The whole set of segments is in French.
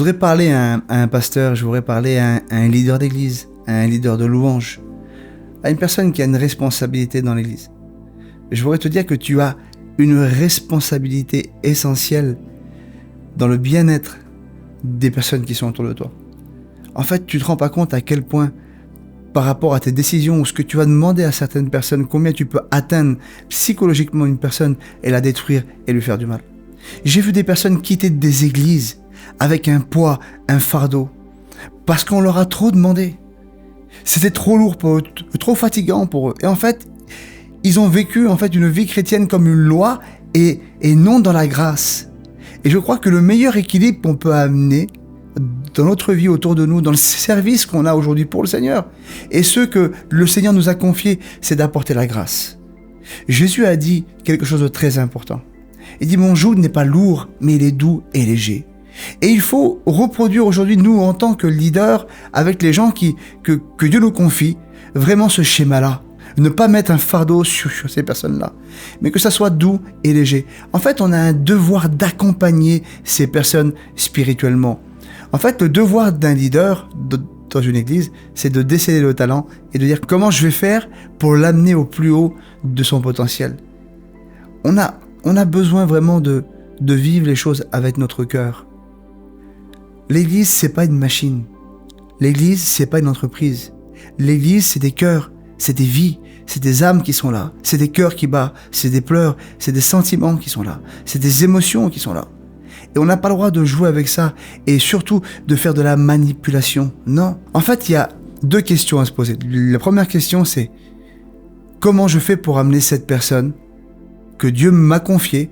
voudrais parler à un pasteur, je voudrais parler à un leader d'église, à un leader de louange, à une personne qui a une responsabilité dans l'église. Je voudrais te dire que tu as une responsabilité essentielle dans le bien-être des personnes qui sont autour de toi. En fait, tu ne te rends pas compte à quel point, par rapport à tes décisions ou ce que tu vas demander à certaines personnes, combien tu peux atteindre psychologiquement une personne et la détruire et lui faire du mal. J'ai vu des personnes quitter des églises avec un poids, un fardeau, parce qu'on leur a trop demandé. C'était trop lourd pour eux, trop fatigant pour eux. Et en fait, ils ont vécu une vie chrétienne comme une loi et non dans la grâce. Et je crois que le meilleur équilibre qu'on peut amener dans notre vie autour de nous, dans le service qu'on a aujourd'hui pour le Seigneur, et ce que le Seigneur nous a confié, c'est d'apporter la grâce. Jésus a dit quelque chose de très important. Il dit « Mon joug n'est pas lourd, mais il est doux et léger ». Et il faut reproduire aujourd'hui, nous, en tant que leaders, avec les gens que Dieu nous confie, vraiment ce schéma-là. Ne pas mettre un fardeau sur ces personnes-là, mais que ça soit doux et léger. En fait, on a un devoir d'accompagner ces personnes spirituellement. En fait, le devoir d'un leader dans une église, c'est de déceler le talent et de dire comment je vais faire pour l'amener au plus haut de son potentiel. On a besoin vraiment de vivre les choses avec notre cœur. L'église, c'est pas une machine. L'église, c'est pas une entreprise. L'église, c'est des cœurs, c'est des vies, c'est des âmes qui sont là. C'est des cœurs qui battent, c'est des pleurs, c'est des sentiments qui sont là. C'est des émotions qui sont là. Et on n'a pas le droit de jouer avec ça et surtout de faire de la manipulation. Non. En fait, il y a deux questions à se poser. La première question, c'est comment je fais pour amener cette personne que Dieu m'a confiée,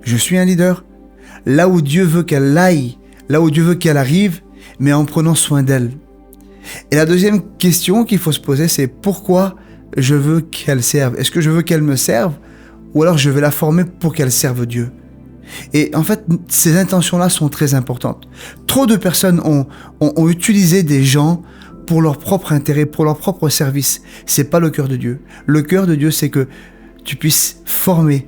je suis un leader, là où Dieu veut qu'elle aille, là où Dieu veut qu'elle arrive, mais en prenant soin d'elle. Et la deuxième question qu'il faut se poser, c'est pourquoi je veux qu'elle serve. Est-ce que je veux qu'elle me serve ou alors je vais la former pour qu'elle serve Dieu? Et en fait, ces intentions-là sont très importantes. Trop de personnes ont utilisé des gens pour leur propre intérêt, pour leur propre service. C'est pas le cœur de Dieu. Le cœur de Dieu, c'est que tu puisses former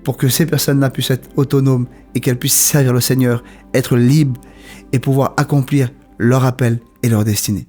pour que ces personnes-là puissent être autonomes et qu'elles puissent servir le Seigneur, être libres et pouvoir accomplir leur appel et leur destinée.